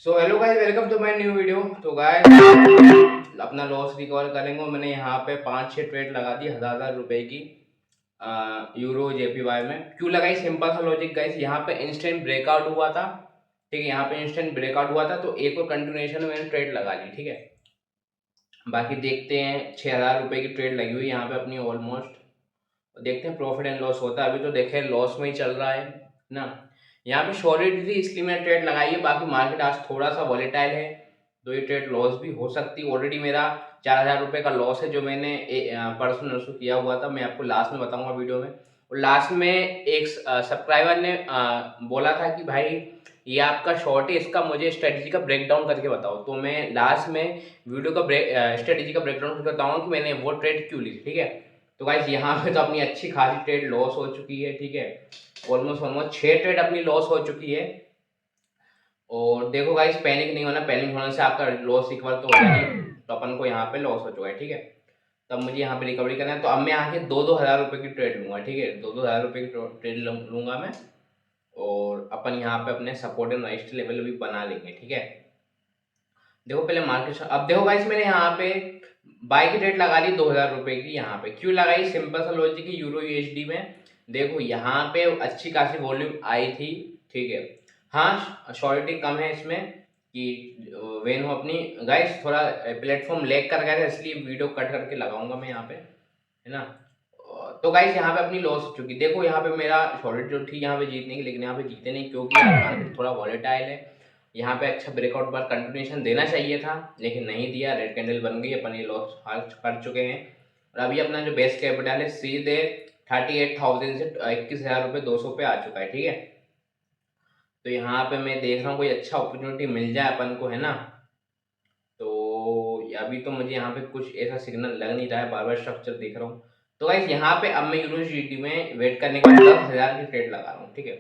So hello guys, welcome to my new video. तो guys अपना loss recover करेंगे। मैंने यहाँ पे 5-6 ट्रेड लगा दी 1000 रुपए की यूरो जेपीवाई में। क्यों लगाई? सिंपल सा लॉजिक गाइस, यहाँ पे इंस्टेंट ब्रेकआउट हुआ था। ठीक है, यहाँ पे इंस्टेंट ब्रेकआउट हुआ था तो एक और कंटिन्यूएशन में मैंने ट्रेड लगा ली। ठीक है, बाकी देखते हैं। 6000 रुपए की ट्रेड लगी हुई यहाँ पे अपनी ऑलमोस्ट। देखते हैं प्रॉफिट एंड लॉस होता है। अभी तो देखे लॉस में ही चल रहा है ना। यहाँ पे सॉलिड थी इसलिए मैंने ट्रेड लगाई है। बाकी मार्केट आज थोड़ा सा वॉलेटाइल है तो ये ट्रेड लॉस भी हो सकती है। ऑलरेडी मेरा 4000 रुपये का लॉस है जो मैंने परसों नरसों किया हुआ था। मैं आपको लास्ट में बताऊंगा वीडियो में। और लास्ट में एक सब्सक्राइबर ने बोला था कि भाई ये आपका शॉर्ट है, इसका मुझे स्ट्रेटजी का ब्रेकडाउन करके बताओ। तो मैं लास्ट में वीडियो का स्ट्रेटजी का ब्रेकडाउन करके बताऊंगा कि मैंने वो ट्रेड क्यों ली। ठीक है, तो गाइस यहाँ पे तो अपनी अच्छी खासी ट्रेड लॉस हो चुकी है। ठीक है, ऑलमोस्ट 6 ट्रेड अपनी लॉस हो चुकी है। और देखो गाइस, पैनिक नहीं होना। पैनिक होने से आपका लॉस रिकवर तो होगा नहीं। तो अपन को यहाँ पे लॉस हो चुका है। ठीक है, तब मुझे यहाँ पे रिकवरी करना है। तो अब मैं यहाँ के 2-2 हज़ार रुपये की ट्रेड लूंगा। ठीक है, 2-2 हज़ार रुपये की ट्रेड लूंगा मैं। और अपन यहाँ पे अपने सपोर्ट एंड रेजिस्टेंस लेवल भी बना लेंगे। ठीक है, देखो पहले मार्केट। अब देखो गाइस, मैंने यहाँ पे बाय की रेट लगा दी 2000 रुपए की। यहाँ पे क्यों लगाई? सिंपल सा लॉजिक है। यूरो यूएसडी में देखो यहाँ पे अच्छी खासी वॉल्यूम आई थी। ठीक है, हाँ शॉर्टी कम है इसमें कि वेन हो अपनी। गाइस थोड़ा प्लेटफॉर्म लैग कर गया था इसलिए वीडियो कट करके लगाऊंगा मैं यहाँ पे, है ना। तो गाइस यहाँ पे अपनी लॉस हो चुकी। देखो यहाँ पे मेरा शॉर्ट जो थी यहाँ पे जीतने की, लेकिन यहाँ पे जीते नहीं क्योंकि मार्केट थोड़ा वॉलेटाइल है। यहाँ पे अच्छा ब्रेकआउट पर कंटिन्यूएशन देना चाहिए था लेकिन नहीं दिया। रेड कैंडल बन गई, अपन ये लॉस कर चुके हैं। और अभी अपना जो बेस्ट कैपिटल है सीधे 38,000 से 21,200 पे आ चुका है। ठीक है, तो यहाँ पे मैं देख रहा हूँ कोई अच्छा अपॉर्चुनिटी मिल जाए अपन को, है ना। तो अभी तो मुझे यहाँ पे कुछ ऐसा सिग्नल लग नहीं रहा है। बार बार स्ट्रक्चर देख रहा हूँ। तो गाइस यहाँ पे अब मैं यूनिवर्सिटी में वेट करने के बाद 10,000 की ट्रेड लगा रहा हूँ। ठीक है,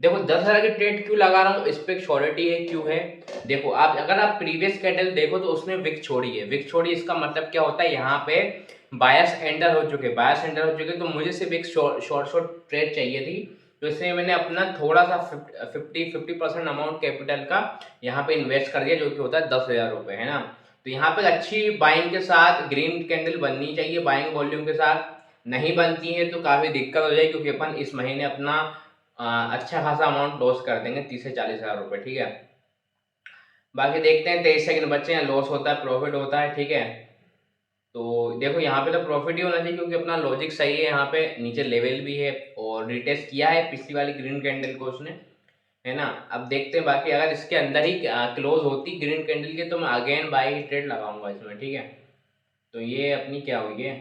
देखो 10,000 की ट्रेड क्यों लगा रहा हूँ, इस पे श्योरिटी है क्यों है। देखो आप अगर आप प्रीवियस कैंडल देखो तो उसने विक छोड़ी है। विक छोड़ी इसका मतलब क्या होता है, यहाँ पे बायस एंटर हो चुके। बायस एंटर हो चुके तो मुझे सिर्फ एक शॉर्ट ट्रेड चाहिए थी। तो इसलिए मैंने अपना थोड़ा सा 50% अमाउंट कैपिटल का यहाँ पे इन्वेस्ट कर दिया जो कि होता है 10,000 रुपये, है ना। तो यहाँ पे अच्छी बाइंग के साथ ग्रीन कैंडल बननी चाहिए। बाइंग वॉल्यूम के साथ नहीं बनती है तो काफ़ी दिक्कत हो जाएगी क्योंकि अपन इस महीने अपना अच्छा खासा अमाउंट लॉस कर देंगे 30 से 40,000 रुपये। ठीक है, बाकी देखते हैं। 23 सेकंड बच्चे हैं। लॉस होता है प्रॉफिट होता है। ठीक है, तो देखो यहाँ पे तो प्रॉफिट ही होना चाहिए क्योंकि अपना लॉजिक सही है। यहाँ पे नीचे लेवल भी है और रिटेस्ट किया है पिछली वाली ग्रीन कैंडल को उसने, है ना। अब देखते हैं बाकी अगर इसके अंदर ही क्लोज होती ग्रीन कैंडल के तो मैं अगेन बाई की ट्रेड लगाऊंगा इसमें। ठीक है, तो ये अपनी क्या हुई है,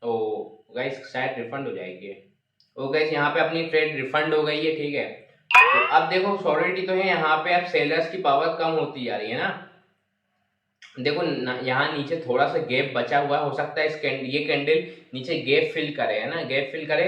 तो गाइस शायद रिफंड हो जाएगी। ओ गाइस यहाँ पे अपनी ट्रेड रिफंड हो गई है। ठीक है, तो अब देखो सॉलिडिटी तो है यहाँ पे। अब सेलर्स की पावर कम होती जा रही है ना। देखो यहाँ नीचे थोड़ा सा गैप बचा हुआ हो सकता है ये कैंडल नीचे गैप फिल करे, है ना। गैप फिल करे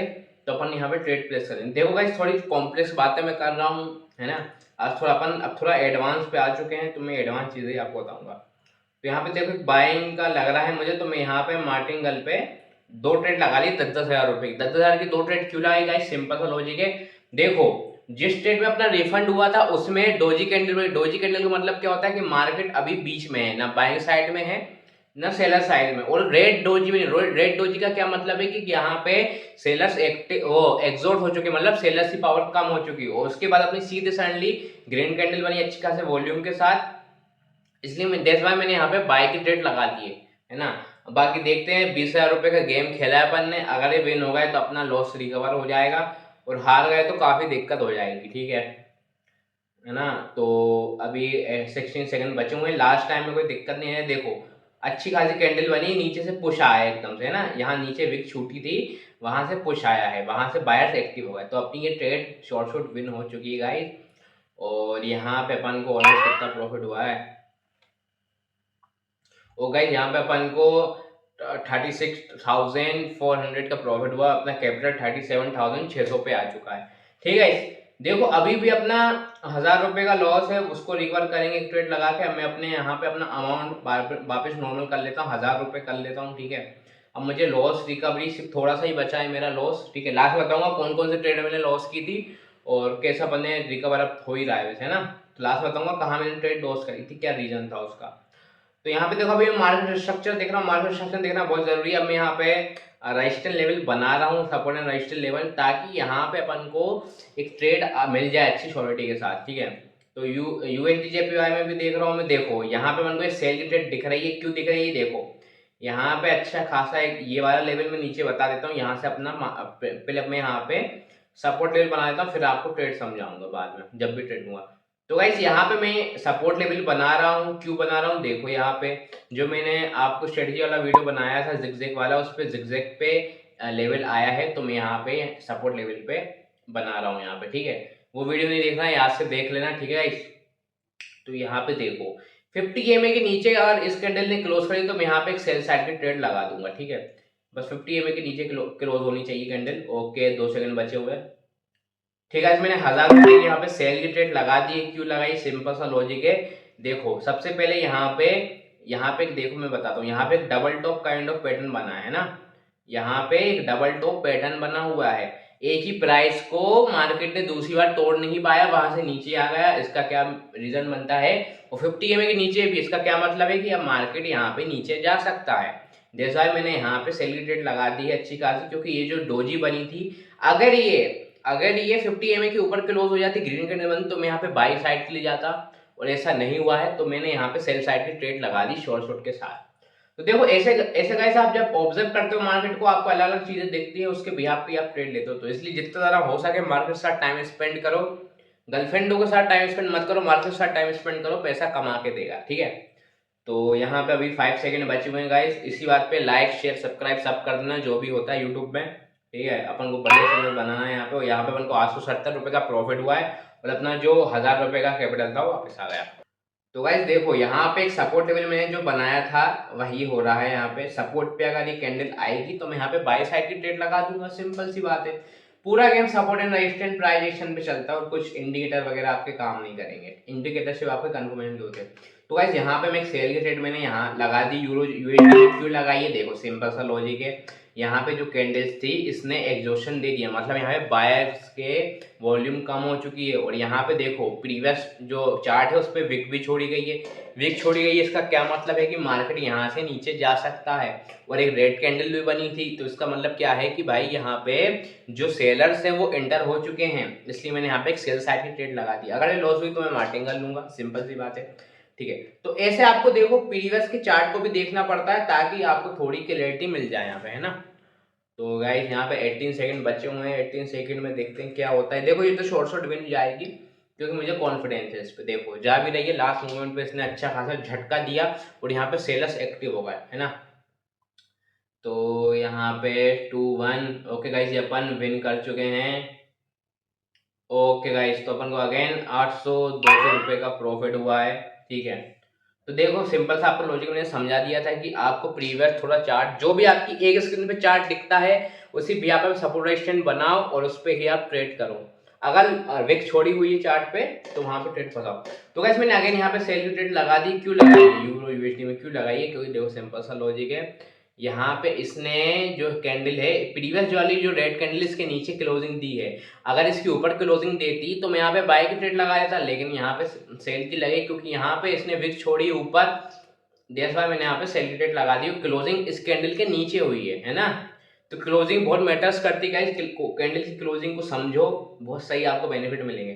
तो अपन यहाँ पे ट्रेड प्लेस करें। देखो गाइस थोड़ी कॉम्प्लेक्स बातें मैं कर रहा हूँ, है ना। आज थोड़ा अपन अब थोड़ा एडवांस पे आ चुके हैं तो मैं एडवांस चीजें आपको बताऊंगा। तो यहाँ पे देखो बाइंग का लग रहा है मुझे, तो मैं यहाँ पे मार्टिंगल पे 2 ट्रेड लगा ली 10-10 हज़ार रुपए की। 10,000 की 2 ट्रेड क्यों लगाई गाइस? सिंपल सा लॉजिक है। देखो जिस ट्रेड में अपना रिफंड हुआ था उसमें डोजी कैंडल में, डोजी कैंडल का मतलब क्या होता है कि मार्केट अभी बीच में है, ना बाइंग साइड में है ना सेलर साइड में। और रेड डोजी में, रेड डोजी का क्या मतलब है कि यहाँ पे सेलर्स एक्टिव वो एग्जॉट हो चुके, मतलब सेलर्स की पावर कम हो चुकी है। और उसके बाद अपनी सीधे सडनली ग्रीन कैंडल बनी अच्छी खासे वॉल्यूम के साथ, इसलिए मैं दैट्स व्हाई मैंने यहाँ पे बाय की ट्रेड लगा दी है ना। बाकी देखते हैं। 20,000 रुपये का गेम खेला है अपन ने। अगर ये विन हो गए तो अपना लॉस रिकवर हो जाएगा और हार गए तो काफी दिक्कत हो जाएगी। ठीक है ना। तो अभी 16 सेकंड बचे हुए हैं। लास्ट टाइम में कोई दिक्कत नहीं है। देखो अच्छी खासी कैंडल बनी, नीचे से पुश आया एकदम से, है ना। यहाँ नीचे विक छूटी थी, वहां से पुश आया है, वहां से बायर्स एक्टिव हो गए। तो अपनी ये ट्रेड शॉर्ट विन हो चुकी है गाइस। और यहाँ पे अपन को ऑलमोस्ट कितना प्रॉफिट हुआ है, ओ गाइस यहाँ पे अपन को 36,400 का प्रॉफिट हुआ। अपना कैपिटल 37,600 पे आ चुका है। ठीक है, देखो अभी भी अपना 1,000 रुपये का लॉस है, उसको रिकवर करेंगे एक ट्रेड लगा के। मैं अपने यहाँ पे अपना अमाउंट वापस नॉर्मल कर लेता हूँ, 1,000 रुपये कर लेता हूँ। ठीक है, अब मुझे लॉस रिकवरी सिर्फ थोड़ा सा ही बचा है मेरा लॉस। ठीक है, लास्ट बताऊंगा कौन कौन से ट्रेड मैंने लॉस की थी और कैसा बने रिकवर अब हो ही रहा है वैसे, है ना। तो लास्ट बताऊंगा कहाँ मैंने ट्रेड लॉस करी थी, क्या रीजन था उसका। तो यहाँ पे देखो अभी मार्केट स्ट्रक्चर देख रहा हूँ, मार्केट स्ट्रक्चर देखना बहुत जरूरी है। अब मैं यहाँ पे रजिस्टर लेवल बना रहा हूँ, सपोर्ट एंड रजिस्टर लेवल, ताकि यहाँ पे अपन को एक ट्रेड मिल जाए अच्छी श्योरिटी के साथ, ठीक है। तो यूएसडीजेपीवाई में भी देख रहा हूँ मैं, देखो यहाँ पे अपन को एक सेल की ट्रेड दिख रही है, क्यों दिख रही है देखो यहाँ पे अच्छा खासा एक ये वाला लेवल में नीचे बता देता हूँ, यहाँ से अपना पहले मैं यहाँ पे सपोर्ट लेवल बना देता हूँ, फिर आपको ट्रेड समझाऊंगा बाद में जब भी ट्रेड हुआ। तो गाइस यहाँ पे मैं सपोर्ट लेवल बना रहा हूँ, क्यों बना रहा हूँ देखो यहाँ पे जो मैंने आपको स्ट्रेटजी वाला वीडियो बनाया था जिगजैग वाला, उस पर जिगजैग पे लेवल आया है, तो मैं यहाँ पे सपोर्ट लेवल पे बना रहा हूँ यहाँ पे, ठीक है। वो वीडियो नहीं देखना, याद से देख लेना, ठीक है गाइस। तो यहाँ पे देखो 50 EMA के नीचे अगर इस कैंडल ने क्लोज करी तो मैं यहाँ पे एक सेल साइड की ट्रेड लगा दूंगा, ठीक है। बस 50 EMA के नीचे क्लोज होनी चाहिए कैंडल। ओके 2 सेकंड बचे हुए, ठीक है। मैंने 1000 रुपए की यहाँ पे सेल की ट्रेड लगा दी है, क्यों लगाई, सिंपल सा लॉजिक है। देखो सबसे पहले यहाँ पे देखो मैं बताता हूँ, यहाँ पे एक double top kind of pattern बना है ना, यहाँ पे एक डबल टॉप पैटर्न बना हुआ है। एक ही प्राइस को मार्केट ने दूसरी बार तोड़ नहीं पाया, वहां से नीचे आ गया, इसका क्या रीजन बनता है। और 50 EMA के नीचे भी, इसका क्या मतलब है कि अब मार्केट यहाँ पे नीचे जा सकता है। जैसा मैंने यहाँ पे सेल की ट्रेड लगा दी है अच्छी खासी, क्योंकि ये जो डोजी बनी थी, अगर ये 50 EMA के ऊपर क्लोज हो जाती ग्रीन कैंडल बंद, तो मैं यहाँ पे बाई साइड के लिए जाता, और ऐसा नहीं हुआ है, तो मैंने यहाँ पे सेल साइड की ट्रेड लगा दी शॉर्ट के साथ। तो देखो ऐसे ऐसे कैसे आप जब ऑब्जर्व करते हो मार्केट को, आपको अलग अलग चीजें देखती है, उसके बिहाफ पे आप ट्रेड लेते हो। तो इसलिए जितना ज्यादा हो सके मार्केट के साथ टाइम स्पेंड करो, गर्लफ्रेंडों के साथ टाइम स्पेंड मत करो, मार्केट के साथ टाइम स्पेंड करो, पैसा कमा के देगा, ठीक है। तो यहाँ पे अभी 5 सेकंड बचे हुए हैं गाइस, इसी बात पे लाइक शेयर सब्सक्राइब सब कर देना जो भी होता है यूट्यूब में, ठीक है। अपन को बढ़िया चैनल बनाना है यहाँ पे, और यहाँ पे अपन को 870 रुपये का प्रॉफिट हुआ है, और अपना जो 1000 रुपये का कैपिटल था वो वापस आ गया। तो गाइस देखो यहाँ पे एक सपोर्ट लेवल मैंने जो बनाया था वही हो रहा है। यहाँ पे सपोर्ट पे अगर ये कैंडल आएगी तो मैं यहाँ पे बाय साइड की ट्रेड लगा दूंगा, सिंपल सी बात है। पूरा game support and resistance price action पे चलता है, और कुछ इंडिकेटर वगैरह आपके काम नहीं करेंगे, इंडिकेटर सिर्फ आपके कंफर्मेशन होते हैं। तो गाइस यहाँ पे मैं एक सेल की ट्रेड मैंने यहाँ लगा दी, यूरो यूएसडी क्यों लगाई है देखो, सिंपल सा लॉजिक है। यहाँ पे जो कैंडल्स थी इसने एग्जॉशन दे दिया, मतलब यहाँ पे बायर्स के वॉल्यूम कम हो चुकी है। और यहाँ पे देखो प्रीवियस जो चार्ट है उस पर विक भी छोड़ी गई है, विक छोड़ी गई है, इसका क्या मतलब है कि मार्केट यहाँ से नीचे जा सकता है। और एक रेड कैंडल भी बनी थी, तो इसका मतलब क्या है कि भाई यहाँ पे जो सेलर्स है वो एंटर हो चुके हैं, इसलिए मैंने यहाँ पे एक सेल साइड की ट्रेड लगा दी। अगर ये लॉस हुई तो मैं मार्टिंग कर लूंगा, सिंपल सी बात है, ठीक है। तो ऐसे आपको देखो प्रीवियस के चार्ट को भी देखना पड़ता है, ताकि आपको थोड़ी क्लैरिटी मिल जाए यहाँ पे, है ना। तो गाइस यहाँ पे 18 सेकंड बचे हुए हैं, 18 सेकंड में देखते हैं क्या होता है। देखो ये तो शॉर्ट विन जाएगी, क्योंकि मुझे कॉन्फिडेंस है इस पे। देखो जा भी रही है, लास्ट मोमेंट पे इसने अच्छा खासा झटका दिया, और यहाँ पे सेलर्स एक्टिव हो गए, है ना। तो यहाँ पे 2-1, ओके गाइस ये अपन विन कर चुके हैं। ओके गाइस तो अपन को अगेन 800-200 रुपये का प्रॉफिट हुआ है, ठीक है। तो देखो सिंपल सा आपको लॉजिक मैंने समझा दिया था कि आपको प्रीवियस थोड़ा चार्ट जो भी आपकी एक स्क्रीन पे चार्ट दिखता है उसी भी आप सपोर्ट रेजिस्टेंस बनाओ, और उस पर ही आप ट्रेड करो। अगर विक छोड़ी हुई है चार्ट पे तो वहां पे ट्रेड फंसाओ। तो गाइस मैंने अगेन यहाँ पे सेल की ट्रेड लगा दी, क्यों लगाई है यूरो यूएसडी में, क्यों लगाई है, क्योंकि देखो सिंपल सा लॉजिक है। यहाँ पे इसने जो कैंडल है प्रीवियस वाली जो रेड कैंडल इसके नीचे क्लोजिंग दी है, अगर इसके ऊपर क्लोजिंग देती तो मैं यहाँ पे बाय की ट्रेड लगा देता, लेकिन यहाँ पे सेल की लगी, क्योंकि यहाँ पे इसने विक छोड़ी ऊपर, दैट्स व्हाई मैंने यहाँ पे सेल की ट्रेड लगा दी। क्लोजिंग इस कैंडल के नीचे हुई है ना। तो क्लोजिंग बहुत मैटर्स करती है, कैंडल की क्लोजिंग को समझो, बहुत सही आपको बेनिफिट मिलेंगे।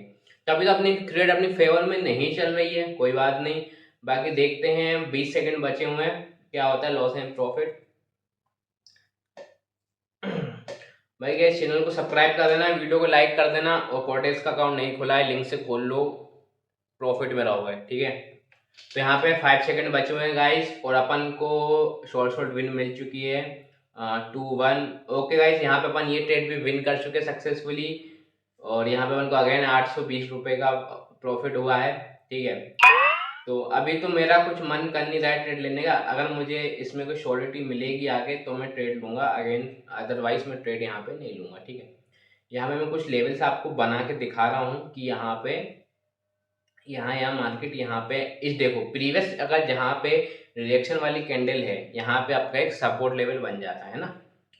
तभी तो अपनी ट्रेड अपनी फेवर में नहीं चल रही है, कोई बात नहीं। बाकी देखते हैं 20 सेकंड बचे हुए हैं क्या होता है, लॉस एंड प्रॉफिट। भाई गैस चैनल को सब्सक्राइब कर देना, वीडियो को लाइक कर देना, और कॉटेक्स का अकाउंट नहीं खुला है लिंक से खोल लो, प्रॉफिट में रहोगे, ठीक है। तो यहाँ पे 5 सेकंड बचे हुए हैं गाइस, और अपन को शॉर्ट विन मिल चुकी है 2-1। ओके गाइस यहाँ पे अपन ये ट्रेड भी विन कर चुके सक्सेसफुली, और यहाँ पे अपन को अगेन 820 रुपये का प्रॉफिट हुआ है, ठीक है। तो अभी तो मेरा कुछ मन कर नहीं रहा है ट्रेड लेने का, अगर मुझे इसमें कोई श्योरिटी मिलेगी आगे तो मैं ट्रेड लूंगा अगेन, अदरवाइज मैं ट्रेड यहाँ पे नहीं लूंगा, ठीक है। यहाँ पे मैं कुछ लेवल्स आपको बना के दिखा रहा हूँ कि यहाँ पे यहाँ मार्केट यहाँ पे इस देखो प्रीवियस अगर जहाँ पे रिएक्शन वाली कैंडल है यहाँ पे आपका एक सपोर्ट लेवल बन जाता है ना,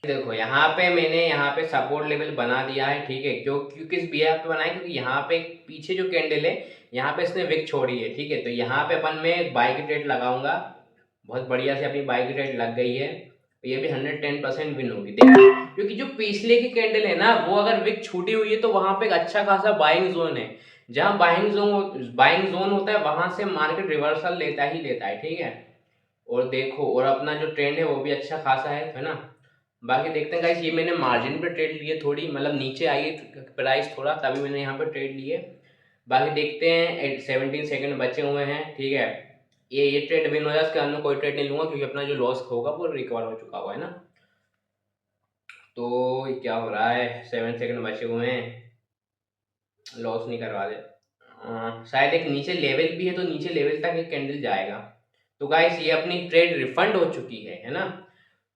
देखो यहाँ पे मैंने यहाँ पे सपोर्ट लेवल बना दिया है, ठीक है। क्यों किस बिहेव पे बनाया, क्योंकि यहाँ पे पीछे जो कैंडल है यहाँ पे इसने विक छोड़ी है, ठीक है। तो यहाँ पे अपन में बाई की ट्रेड लगाऊंगा, बहुत बढ़िया से अपनी बाई की ट्रेड लग गई है। तो ये भी 110% विन होगी, देखो। क्योंकि जो पिछले की कैंडल है ना, वो अगर विक छूटी हुई है तो वहां पे एक अच्छा खासा बाइंग जोन है। जहां बाइंग जोन होता है वहां से मार्केट रिवर्सल लेता ही लेता है, ठीक है। और देखो, और अपना जो ट्रेंड है वो भी अच्छा खासा है ना। बाकी देखते हैं गाइस, ये मैंने मार्जिन पे ट्रेड लिए, थोड़ी मतलब नीचे आई है प्राइस थोड़ा, तभी मैंने यहाँ पे ट्रेड लिए। बाकी देखते हैं, 17 सेकंड बचे हुए हैं, ठीक है। ये ट्रेड विन हो जाए, उसके अंदर कोई ट्रेड नहीं लूंगा, क्योंकि अपना जो लॉस होगा वो रिकवर हो चुका हुआ है ना। तो ये क्या हो रहा है, 7 सेकंड बचे हुए हैं, लॉस नहीं करवा दे। शायद एक नीचे लेवल भी है, तो नीचे लेवल तक एक कैंडल जाएगा। तो गाइस ये अपनी ट्रेड रिफंड हो चुकी है ना।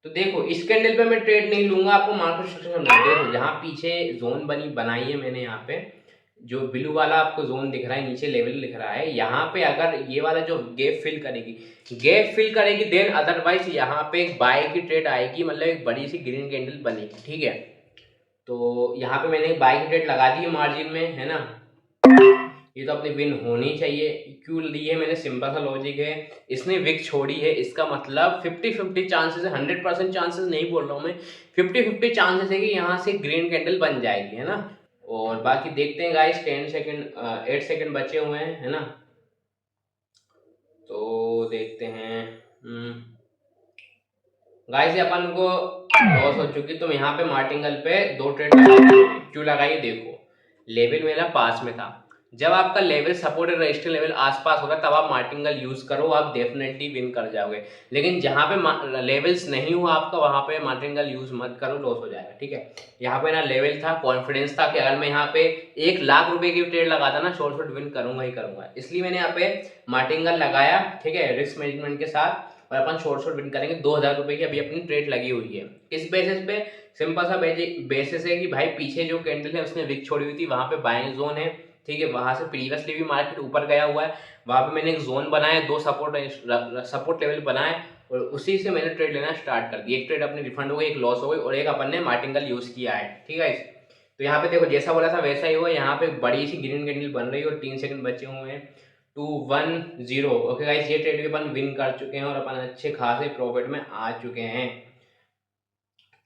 तो देखो, इस कैंडल पे मैं ट्रेड नहीं लूंगा, आपको मार्केट स्ट्रक्चर समझा। देखो जहाँ पीछे जोन बनाई है मैंने, यहाँ पे जो ब्लू वाला आपको जोन दिख रहा है, नीचे लेवल दिख रहा है, यहाँ पे अगर ये वाला जो गैप फिल करेगी देन अदरवाइज यहाँ पे एक बाय की ट्रेड आएगी, मतलब एक बड़ी सी ग्रीन कैंडल बनेगी, ठीक है। तो यहाँ पे मैंने एक बाय की ट्रेड लगा दी है मार्जिन में, है ना। ये तो अपनी विन होनी चाहिए। क्यों ली है मैंने, सिंपल सा लॉजिक है, इसने विक छोड़ी है, इसका मतलब 50-50 चांसेस है, 100% चांसेस नहीं बोल रहा हूँ मैं, 50-50 चांसेस है कि यहाँ से ग्रीन कैंडल बन जाएगी, है ना। और बाकी देखते हैं गाइस, 10 सेकंड 8 सेकंड बचे हुए हैं, है ना। तो देखते हैं गाइस, ये अपन को लॉस हो चुकी। तुम यहाँ पे मार्टिंगल पे 2 ट्रेड लगाई, क्यों लगाई, देखो लेवल मेरा पास में था। जब आपका लेवल सपोर्ट रजिस्टर लेवल आसपास होगा तब आप मार्टिंगल यूज करो, आप डेफिनेटली विन कर जाओगे। लेकिन जहाँ पे लेवल्स नहीं हुआ आपका, वहाँ पे मार्टिंगल यूज मत करो, लॉस हो जाएगा, ठीक है। यहाँ पे ना लेवल था, कॉन्फिडेंस था कि अगर मैं यहाँ पे 1,00,000 रुपए की ट्रेड लगाता ना, शॉर्ट विन करूंगा ही करूंगा, इसलिए मैंने यहाँ पे मार्टिंगल लगाया, ठीक है, रिस्क मैनेजमेंट के साथ। और अपन शॉर्ट विन करेंगे। 2,000 रुपए की अभी अपनी ट्रेड लगी हुई है। इस बेसिस पे सिंपल सा बेसिस है कि भाई पीछे जो कैंडल है उसने विक छोड़ी हुई थी, वहां पे बाइंग जोन है, ठीक है। वहां से प्रीवियसली भी मार्केट ऊपर गया हुआ है, वहां पे मैंने एक जोन बनाया, 2 सपोर्ट लेवल बनाए, और उसी से मैंने ट्रेड लेना स्टार्ट कर दी। एक ट्रेड अपनी रिफंड हो गई, एक लॉस हो गई, और एक अपन ने मार्टिंगल यूज किया है, ठीक है। तो यहाँ पे देखो, जैसा बोला था वैसा ही हुआ। यहाँ पे बड़ी सी ग्रीन कैंडल बन रही है और 3 सेकंड बचे हुए हैं, 2-1-0। ओके गाइस, ये ट्रेड भी अपन विन कर चुके हैं और अपन अच्छे खासे प्रॉफिट में आ चुके हैं।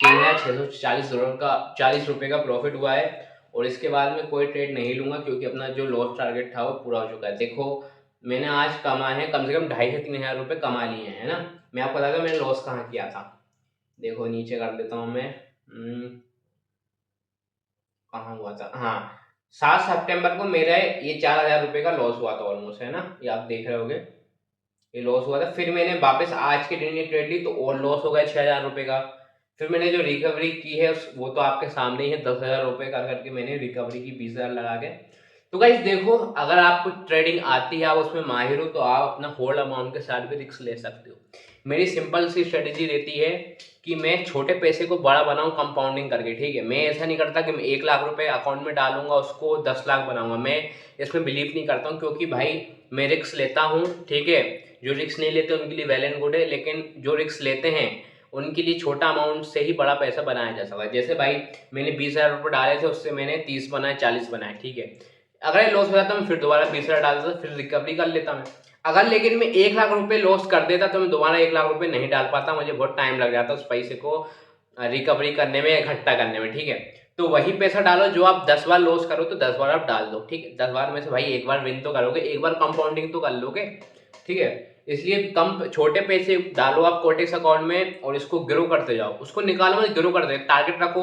3,640 डॉलर का 40 रुपए का प्रॉफिट हुआ है। और इसके बाद में कोई ट्रेड नहीं लूंगा, क्योंकि अपना जो लॉस टारगेट था वो पूरा हो चुका है। देखो मैंने आज कमाए हैं कम से कम 2,500 से 3,000 रुपये कमा लिए हैं, है ना। मैं आपको बताता हूँ मैंने लॉस कहाँ किया था। देखो नीचे कर देता हूँ मैं, कहाँ हुआ था, हाँ, 7 सितंबर को मेरा ये 4,000 रुपये का लॉस हुआ था ऑलमोस्ट, है ना। ये आप देख रहे होगे, ये लॉस हुआ था। फिर मैंने वापस आज के दिन ये ट्रेड ली तो और लॉस हो गया 6,000 रुपये का। फिर मैंने जो रिकवरी की है वो तो आपके सामने ही है, 10,000 रुपये का करके मैंने रिकवरी की, 20,000 लगा के। तो गाइस देखो, अगर आपको ट्रेडिंग आती है, आप उसमें माहिर हो, तो आप अपना होल्ड अमाउंट के साथ भी रिस्क ले सकते हो। मेरी सिंपल सी स्ट्रेटेजी रहती है कि मैं छोटे पैसे को बड़ा बनाऊं कंपाउंडिंग करके, ठीक है। मैं ऐसा नहीं करता कि मैं 1,00,000 रुपये अकाउंट में डालूंगा उसको 10 लाख बनाऊंगा, मैं इसमें बिलीव नहीं करता हूँ। क्योंकि भाई मैं रिस्क लेता हूँ, ठीक है। जो रिस्क नहीं लेते उनके लिए वेल एंड गुड है, लेकिन जो रिस्क लेते हैं उनके लिए छोटा अमाउंट से ही बड़ा पैसा बनाया जा सकता है। जैसे भाई मैंने 20,000 रुपये डाले थे, उससे मैंने 30 बनाए, 40 बनाए, ठीक है। अगर ये लॉस हो जाता मैं फिर दोबारा 20,000 डाल देता, फिर रिकवरी कर लेता मैं। अगर लेकिन मैं 1,00,000 रुपये लॉस कर देता तो मैं दोबारा 1,00,000 रुपये नहीं डाल पाता, मुझे बहुत टाइम लग जाता उस पैसे को रिकवरी करने में, इकट्ठा करने में, ठीक है। तो वही पैसा डालो जो आप 10 बार लॉस करो तो 10 बार आप डाल दो, ठीक है। 10 बार में से भाई एक बार विन तो करोगे, एक बार कंपाउंडिंग तो कर लोगे, ठीक है। इसलिए कम छोटे पैसे डालो आप कोटेक्स अकाउंट में और इसको ग्रो करते जाओ, उसको निकालो मत, ग्रो करते टारगेट रखो।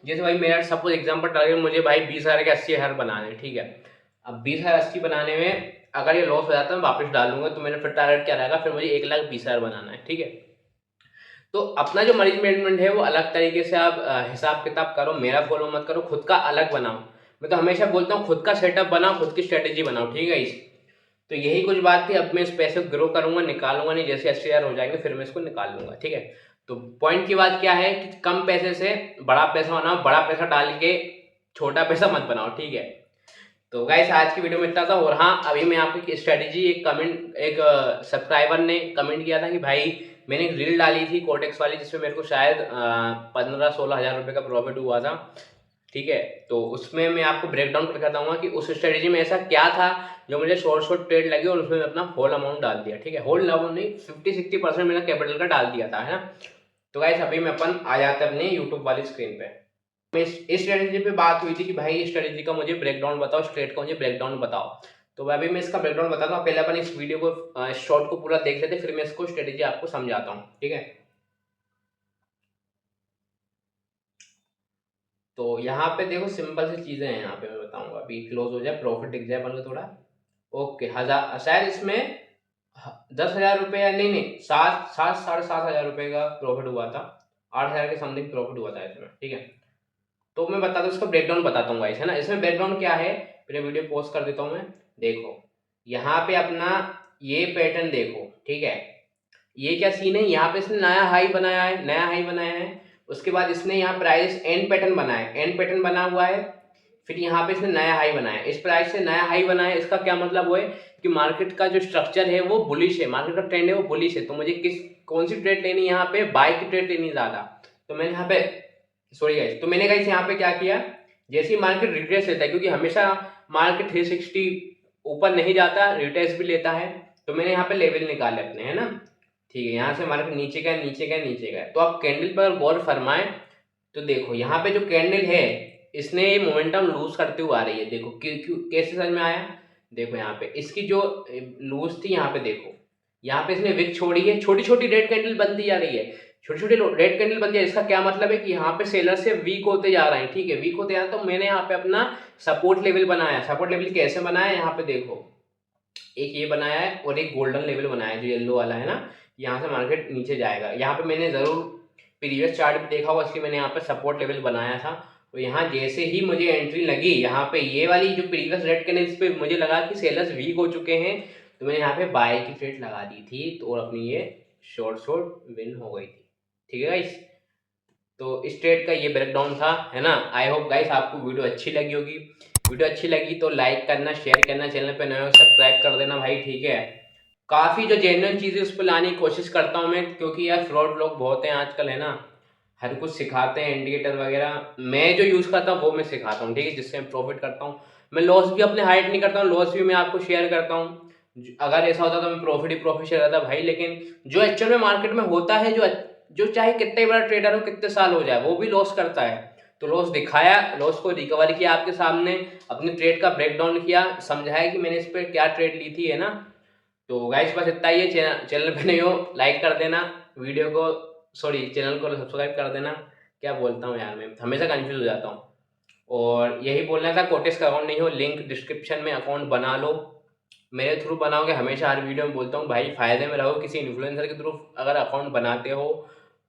जैसे भाई मेरा सपोज एग्जांपल टारगेट मुझे भाई 20,000 के 80,000 बनाने, ठीक है। अब 20,000 80 बनाने में अगर ये लॉस हो जाता है मैं वापस डालूंगा, तो मेरा फिर टारगेट क्या रहेगा, फिर मुझे 1,20,000 बनाना है, ठीक है। तो अपना जो मनी मैनेजमेंट है वो अलग तरीके से आप हिसाब किताब करो, मेरा फॉलो मत करो, खुद का अलग बनाओ। मैं तो हमेशा बोलता हूँ खुद का सेटअप बनाओ, खुद की स्ट्रेटेजी बनाओ, ठीक है। इस तो यही कुछ बात थी। अब मैं इस पैसे को ग्रो करूंगा, निकालूंगा नहीं, जैसे 80,000 हो जाएंगे फिर मैं इसको निकाल लूंगा, ठीक है। तो पॉइंट की बात क्या है कि कम पैसे से बड़ा पैसा बनाओ, बड़ा पैसा डाल के छोटा पैसा मत बनाओ, ठीक है। तो गाइस आज की वीडियो में इतना था। और हाँ, अभी मैं आपको स्ट्रेटेजी एक सब्सक्राइबर ने कमेंट किया था कि भाई मैंने एक रील डाली थी कोटेक्स वाली जिसमें मेरे को शायद 15-16 हज़ार रुपये का प्रॉफिट हुआ था, ठीक है। तो उसमें मैं आपको ब्रेक डाउन करके बताऊंगा कि उस स्ट्रेटेजी में ऐसा क्या था जो मुझे शॉर्ट ट्रेड लगे और उसमें अपना होल अमाउंट डाल दिया, ठीक है। होल अमाउंट नहीं, 50-60% मेरा कैपिटल का डाल दिया था, है ना। तो गाइस अभी मैं अपन आ जाते हैं अपने यूट्यूब वाली स्क्रीन पे। इस स्ट्रेटेजी पे बात हुई थी कि भाई इस स्ट्रेटेजी का मुझे ब्रेकडाउन बताओ, स्ट्रेट का मुझे ब्रेकडाउन बताओ। तो अभी मैं इसका ब्रेकडाउन बताता हूँ। पहले अपन इस वीडियो को शॉर्ट को पूरा देख लेते, फिर मैं इसको स्ट्रेटेजी आपको समझाता हूँ, ठीक है। तो यहाँ पे देखो सिंपल सी चीजें हैं, यहाँ पे मैं बताऊंगा। अभी क्लोज हो जाए, प्रॉफिट दिख जाए अपन को थोड़ा। ओके, हजार शायद इसमें 10,000 रुपये या नहीं 7-7.5 हज़ार रुपये का प्रॉफिट हुआ था। 8,000 के समथिंग प्रॉफिट हुआ था इसमें, ठीक है। तो मैं बता दूं, इसका ब्रेकडाउन बताता हूँ गाइस, है ना। इसमें ब्रेकडाउन क्या है, पहले वीडियो पॉज कर देता हूँ मैं। देखो यहाँ पे अपना ये पैटर्न देखो, ठीक है। ये क्या सीन है, यहाँ पे इसने नया हाई बनाया है, नया हाई बनाया है। उसके बाद इसने यहाँ प्राइस एंड पैटर्न बनाया है, एंड पैटर्न बना हुआ है। फिर यहाँ पे इसने नया हाई बनाया, इस प्राइस से नया हाई बनाया। इसका क्या मतलब वो है कि मार्केट का जो स्ट्रक्चर है वो बुलिश है, मार्केट का ट्रेंड है वो बुलिश है। तो मुझे कौन सी ट्रेड लेनी है, यहाँ पे बाय की ट्रेड लेनी ज्यादा। तो मैंने यहाँ पे सॉरी गाइस, तो मैंने गाइस यहाँ पे क्या किया, जैसे ही मार्केट रिट्रेस लेता है, क्योंकि हमेशा मार्केट 360 ऊपर नहीं जाता, रिट्रेस भी लेता है। तो मैंने यहाँ पे लेवल निकाले अपने, है ना, ठीक है। यहाँ से मार्केट नीचे का नीचे का नीचे का। तो आप कैंडल पर गौर फरमाएं। तो देखो यहाँ पे जो कैंडल है इसने ये मोमेंटम लूज करते हुए आ रही है। देखो क्यों कैसे समझ में आया, देखो यहाँ पे इसकी जो लूज थी, यहाँ पे देखो, यहाँ पे इसने विक छोड़ी है, छोटी छोटी रेड कैंडल बनती जा रही है, छोटी छोटी रेड कैंडल बनती है। इसका क्या मतलब है कि यहाँ पे सेलर से वीक होते जा रहे हैं, ठीक है, वीक होते जा रहे हैं। तो मैंने यहाँ पे अपना सपोर्ट लेवल बनाया। सपोर्ट लेवल कैसे बनाया, यहाँ पे देखो, एक ये बनाया है और एक गोल्डन लेवल बनाया है जो येलो वाला है ना। यहाँ से मार्केट नीचे जाएगा। यहाँ पे मैंने जरूर प्रीवियस चार्ट भी देखा होगा, इसलिए मैंने यहाँ पे सपोर्ट लेवल बनाया था। तो यहाँ जैसे ही मुझे एंट्री लगी, यहाँ पे ये वाली जो प्रीवियस रेड कैंडल्स पे मुझे लगा कि सेलर्स वीक हो चुके हैं, तो मैंने यहाँ पे बाय की ट्रेड लगा दी थी। तो और अपनी ये शॉर्ट विन हो गई थी, ठीक है गाइस। तो इस ट्रेड का ये ब्रेकडाउन था, है ना। आई होप गाइस आपको वीडियो अच्छी लगी होगी। वीडियो अच्छी लगी तो लाइक करना, शेयर करना, चैनल पे नए हो सब्सक्राइब कर देना भाई, ठीक है। काफ़ी जो जेन्युइन चीज़ें उस पर लाने की कोशिश करता हूँ मैं, क्योंकि यार फ्रॉड लोग बहुत हैं आजकल, है ना। हर कुछ सिखाते हैं, इंडिकेटर वगैरह। मैं जो यूज़ करता हूँ वो मैं सिखाता हूँ, ठीक है, जिससे मैं प्रॉफिट करता हूँ। मैं लॉस भी अपने हाइड नहीं करता हूँ, लॉस भी मैं आपको शेयर करता हूँ। अगर ऐसा होता तो मैं प्रॉफिट ही प्रॉफिट शेयर करता भाई। लेकिन जो एक्चुअल में मार्केट में होता है, जो चाहे कितने बड़ा ट्रेडर हो, कितने साल हो जाए, वो भी लॉस करता है। तो लॉस दिखाया, लॉस को रिकवर किया आपके सामने, अपनी ट्रेड का ब्रेकडाउन किया, समझाया कि मैंने इस पर क्या ट्रेड ली थी, है ना। तो गाइस बस इतना ही है। चैनल पे नहीं हो लाइक कर देना, वीडियो को सॉरी चैनल को सब्सक्राइब कर देना। क्या बोलता हूँ यार, मैं हमेशा कंफ्यूज हो जाता हूँ। और यही बोलना था, कोटेक्स का अकाउंट नहीं हो, लिंक डिस्क्रिप्शन में अकाउंट बना लो, मेरे थ्रू बनाओगे। हमेशा हर वीडियो में बोलता हूँ भाई, फायदे में रहो। किसी इन्फ्लुएंसर के थ्रू अगर अकाउंट बनाते हो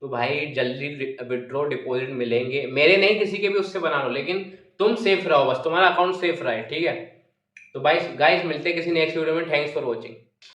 तो भाई जल्दी विड्रॉ डिपॉजिट मिलेंगे। मेरे नहीं, किसी के भी उससे बना लो, लेकिन तुम सेफ रहो, बस तुम्हारा अकाउंट सेफ रहे, ठीक है। तो भाई गाइस मिलते हैं किसी नेक्स्ट वीडियो में। Thanks for watching.